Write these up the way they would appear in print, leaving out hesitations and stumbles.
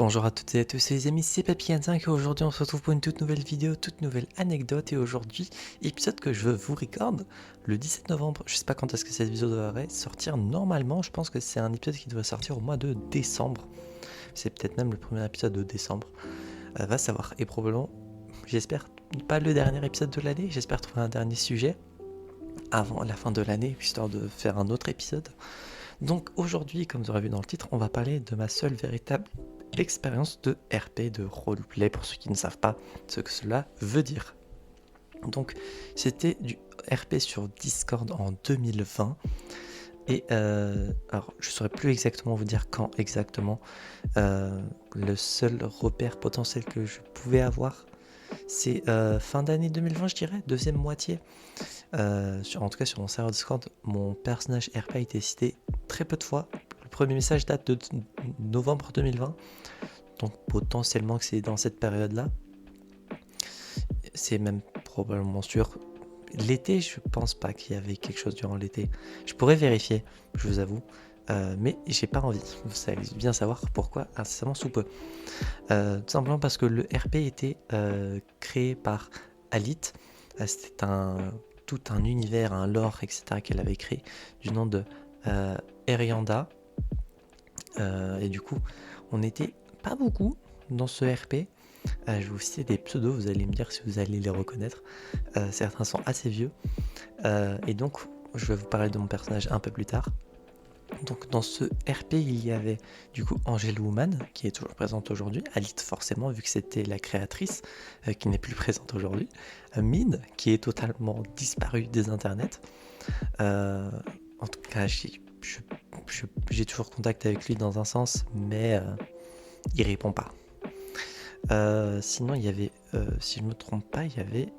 Bonjour à toutes et à tous, c'est les amis, c'est Papy5 et aujourd'hui on se retrouve pour une toute nouvelle vidéo, toute nouvelle anecdote. Et aujourd'hui, épisode que je vous recorde le 17 novembre. Je sais pas quand est-ce que cette vidéo devrait sortir. Normalement, je pense que c'est un épisode qui devrait sortir au mois de décembre. C'est peut-être même le premier épisode de décembre. Va savoir. Et probablement, j'espère pas le dernier épisode de l'année. J'espère trouver un dernier sujet avant la fin de l'année, histoire de faire un autre épisode. Donc aujourd'hui, comme vous aurez vu dans le titre, on va parler de ma seule véritable expérience de RP, de roleplay, pour ceux qui ne savent pas ce que cela veut dire. Donc c'était du RP sur Discord en 2020. Et alors je ne saurais plus exactement vous dire quand exactement. Le seul repère potentiel que je pouvais avoir, c'est fin d'année 2020, je dirais, deuxième moitié. En tout cas sur mon serveur Discord, mon personnage RP a été cité très peu de fois. Le premier message date de novembre 2020, donc potentiellement que c'est dans cette période-là. C'est même probablement sûr. L'été, je pense pas qu'il y avait quelque chose durant l'été. Je pourrais vérifier, je vous avoue, mais j'ai pas envie. Vous allez bien savoir pourquoi incessamment sous peu. Tout simplement parce que le RP était créé par Alite. C'était tout un univers, un lore, etc. qu'elle avait créé du nom de Erianda. Et du coup, on n'était pas beaucoup dans ce RP. Je vais vous citer des pseudos, vous allez me dire si vous allez les reconnaître. Certains sont assez vieux. Et donc, je vais vous parler de mon personnage un peu plus tard. Donc dans ce RP, il y avait du coup Angel Woman, qui est toujours présente aujourd'hui, Alite forcément, vu que c'était la créatrice, qui n'est plus présente aujourd'hui, Mine, qui est totalement disparue des internets. En tout cas, j'ai toujours contact avec lui dans un sens, mais il répond pas. Sinon, il y avait, si je me trompe pas, il y avait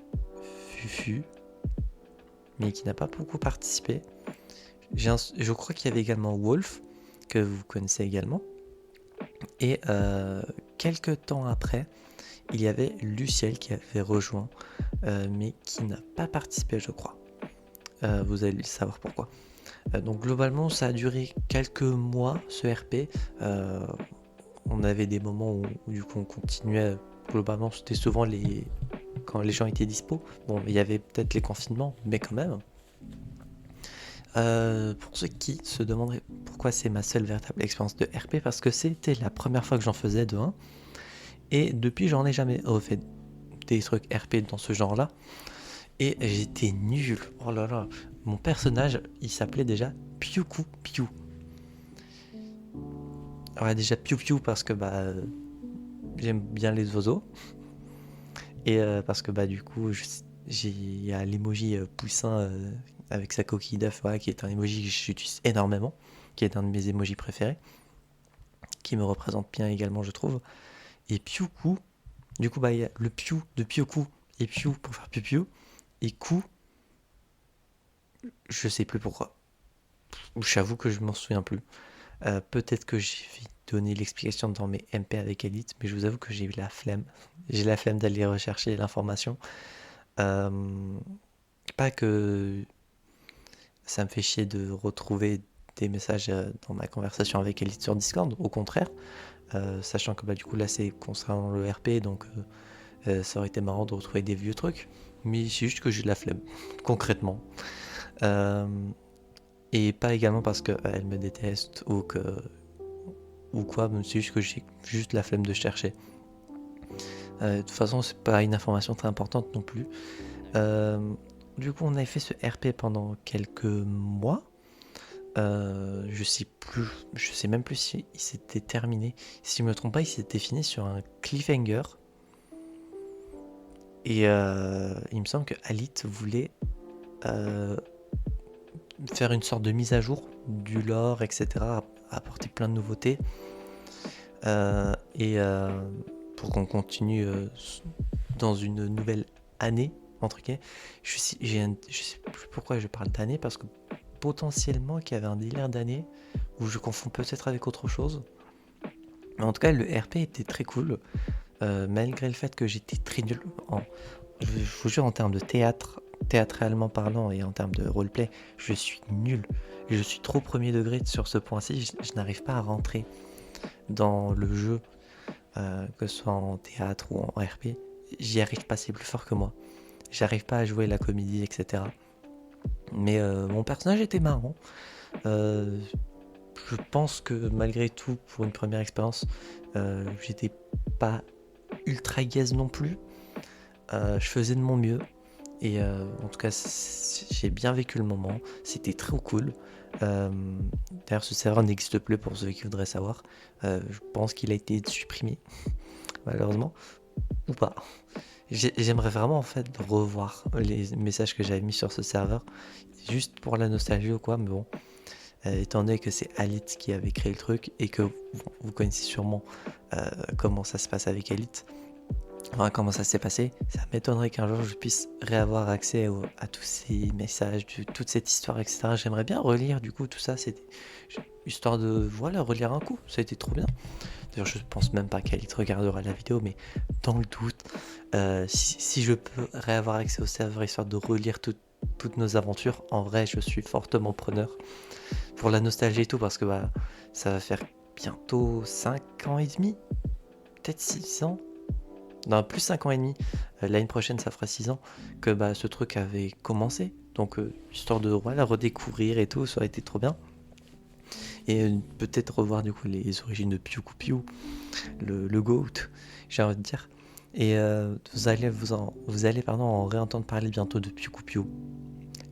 Fufu, mais qui n'a pas beaucoup participé. Je crois qu'il y avait également Wolf, que vous connaissez également. Et quelques temps après, il y avait Luciel qui avait rejoint, mais qui n'a pas participé, je crois. Vous allez savoir pourquoi. Donc globalement, ça a duré quelques mois, ce RP. On avait des moments où du coup on continuait. Globalement, c'était souvent quand les gens étaient dispo. Bon, il y avait peut-être les confinements, mais quand même. Pour ceux qui se demanderaient pourquoi c'est ma seule véritable expérience de RP, parce que c'était la première fois que j'en faisais de 1, et depuis j'en ai jamais refait des trucs RP dans ce genre là, et j'étais nul. Oh là là, mon personnage il s'appelait déjà Piuku Piu. Alors déjà Piu Piu parce que j'aime bien les oiseaux, et parce que du coup il y a l'emoji poussin avec sa coquille d'œuf, voilà, qui est un emoji que j'utilise énormément, qui est un de mes emojis préférés, qui me représente bien également, je trouve. Et Piuku, du coup, il y a le Piu de Pioku et Piu pour faire Piu Piu, et Ku, je sais plus pourquoi. J'avoue que je m'en souviens plus. Peut-être que j'ai donné l'explication dans mes MP avec Elite, mais je vous avoue que j'ai eu la flemme. J'ai la flemme d'aller rechercher l'information. Pas que ça me fait chier de retrouver des messages dans ma conversation avec Elite sur Discord, au contraire, sachant que du coup là c'est concernant le RP, donc ça aurait été marrant de retrouver des vieux trucs, mais c'est juste que j'ai de la flemme, concrètement. Et pas également parce qu'elle me déteste ou quoi, mais c'est juste que j'ai juste la flemme de chercher. De toute façon, c'est pas une information très importante non plus. Du coup, on avait fait ce RP pendant quelques mois. Je sais même plus si il s'était terminé. Si je me trompe pas, il s'était fini sur un cliffhanger. Et il me semble que Alite voulait faire une sorte de mise à jour du lore, etc. Apporter plein de nouveautés. Et pour qu'on continue dans une nouvelle année, entre guillemets. Je sais plus pourquoi je parle d'année, parce que potentiellement qu'il y avait un délire d'année où je confonds peut-être avec autre chose. Mais en tout cas, le RP était très cool, malgré le fait que j'étais très nul je vous jure, en termes de théâtralement parlant, et en termes de roleplay, je suis nul. Je suis trop premier degré sur ce point-ci, je n'arrive pas à rentrer dans le jeu que ce soit en théâtre ou en RP, j'y arrive pas, c'est plus fort que moi. J'arrive pas à jouer la comédie, etc. Mais mon personnage était marrant. Euh, je pense que malgré tout, pour une première expérience, j'étais pas ultra gaze non plus. Je faisais de mon mieux. Et en tout cas, j'ai bien vécu le moment. C'était trop cool. D'ailleurs, ce serveur n'existe plus pour ceux qui voudraient savoir. Je pense qu'il a été supprimé, malheureusement, ou pas. J'aimerais vraiment en fait revoir les messages que j'avais mis sur ce serveur, juste pour la nostalgie ou quoi, mais bon, étant donné que c'est Alit qui avait créé le truc et que vous connaissez sûrement comment ça se passe avec Alit, enfin comment ça s'est passé, ça m'étonnerait qu'un jour je puisse réavoir accès à tous ces messages, toute cette histoire, etc. J'aimerais bien relire du coup tout ça, c'était histoire de voilà relire un coup, ça a été trop bien. D'ailleurs, je pense même pas qu'Alit regardera la vidéo, mais dans le doute, si je peux réavoir accès au serveur histoire de relire toutes nos aventures, en vrai, je suis fortement preneur. Pour la nostalgie et tout, parce que bah, ça va faire bientôt 5 ans et demi, peut-être 6 ans. Non, plus 5 ans et demi. L'année prochaine, ça fera 6 ans que bah, ce truc avait commencé. Donc, histoire de voilà, redécouvrir et tout, ça aurait été trop bien. Et peut-être revoir du coup les origines de Piu Piu, le GOAT, j'ai envie de dire. Et vous allez en réentendre parler bientôt de Piu Piu.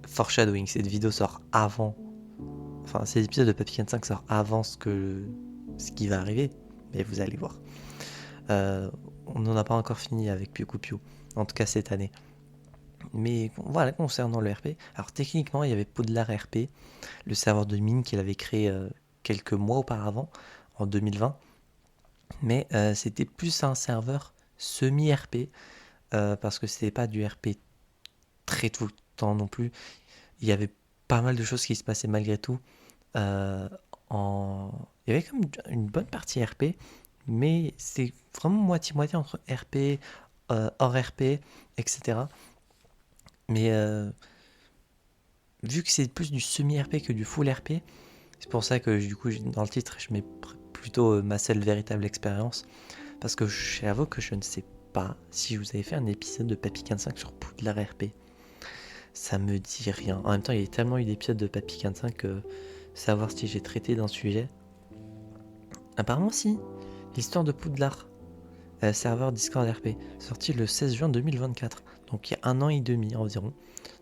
Foreshadowing, cette vidéo sort avant. Enfin, cet épisode de Papy 5 sort avant ce qui va arriver. Mais vous allez voir. On n'en a pas encore fini avec Piu Piu. En tout cas cette année. Mais voilà, concernant le RP. Alors techniquement, il y avait Poudlard RP, le serveur de mine qu'il avait créé quelques mois auparavant, en 2020. Mais c'était plus un serveur semi-RP, parce que c'était pas du RP très tout le temps non plus. Il y avait pas mal de choses qui se passaient malgré tout. Euh, Il y avait comme une bonne partie RP, mais c'est vraiment moitié-moitié entre RP, hors RP, etc. Mais vu que c'est plus du semi-RP que du full RP, c'est pour ça que du coup dans le titre je mets plutôt ma seule véritable expérience. Parce que j'avoue que je ne sais pas si vous avez fait un épisode de Papy 5 sur Poudlard RP. Ça me dit rien. En même temps, il y a tellement eu d'épisodes de Papy 5 que savoir si j'ai traité d'un sujet. Apparemment, si. L'histoire de Poudlard, serveur Discord RP, sorti le 16 juin 2024. Donc il y a 1 an et demi environ.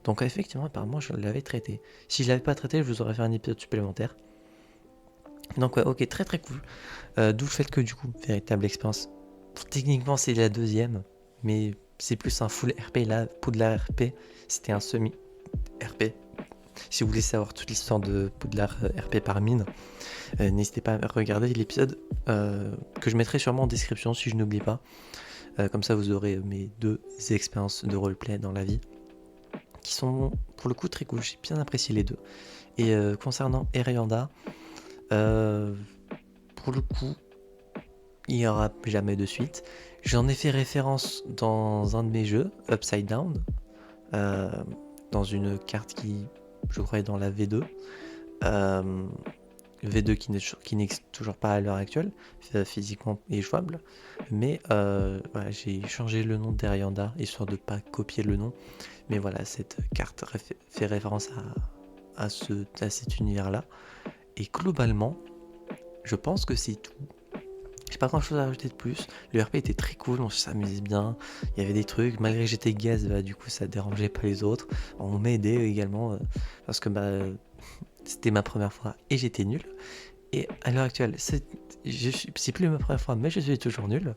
Donc effectivement, apparemment, je l'avais traité. Si je l'avais pas traité, je vous aurais fait un épisode supplémentaire. Donc ouais, ok, très très cool. D'où le fait que du coup, véritable expérience. Techniquement, c'est la deuxième, mais c'est plus un full RP. Là, Poudlard RP, c'était un semi-RP. Si vous voulez savoir toute l'histoire de Poudlard RP par mine, n'hésitez pas à regarder l'épisode que je mettrai sûrement en description si je n'oublie pas. Comme ça, vous aurez mes 2 expériences de roleplay dans la vie qui sont pour le coup très cool. J'ai bien apprécié les deux. Et concernant Erianda, pour le coup, il n'y aura jamais de suite. J'en ai fait référence dans un de mes jeux, Upside Down, dans une carte qui, je crois, est dans la V2. V2 qui n'existe toujours pas à l'heure actuelle, physiquement et jouable. Mais voilà, j'ai changé le nom d'Erianda, histoire de ne pas copier le nom. Mais voilà, cette carte fait référence à cet univers-là. Et globalement, je pense que c'est tout. J'ai pas grand chose à rajouter de plus. Le RP était très cool, on s'amusait bien. Il y avait des trucs, malgré que j'étais gaze, bah, du coup ça dérangeait pas les autres. On m'a aidé également, parce que bah, c'était ma première fois et j'étais nul. Et à l'heure actuelle, c'est plus ma première fois, mais je suis toujours nul.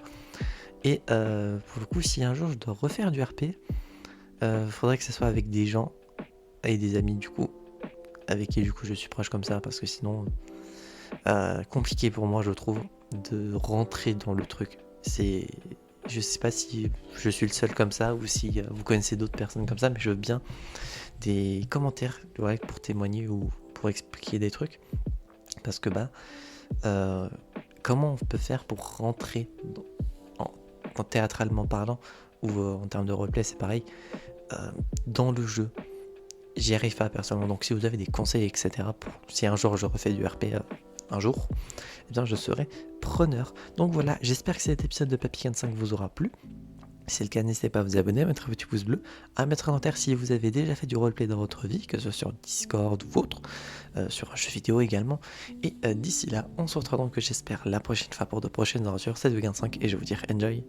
Et pour le coup, si un jour je dois refaire du RP, faudrait que ce soit avec des gens et des amis du coup, avec qui du coup je suis proche comme ça, parce que sinon, compliqué pour moi je trouve de rentrer dans le truc. Je sais pas si je suis le seul comme ça ou si vous connaissez d'autres personnes comme ça, mais je veux bien des commentaires, ouais, pour témoigner ou pour expliquer des trucs. Parce que bah, comment on peut faire pour rentrer en théâtralement parlant, ou en termes de roleplay c'est pareil, dans le jeu. J'y arrive pas personnellement, donc si vous avez des conseils, etc., si un jour je refais du RP, un jour, eh bien je serai preneur. Donc voilà, j'espère que cet épisode de Papy 5 vous aura plu. Si c'est le cas, n'hésitez pas à vous abonner, à mettre un petit pouce bleu, à mettre un commentaire si vous avez déjà fait du roleplay dans votre vie, que ce soit sur Discord ou autre, sur un jeu vidéo également. Et d'ici là, on se retrouve donc, j'espère, la prochaine fois pour de prochaines aventures. C'était 5 et je vais vous dire enjoy.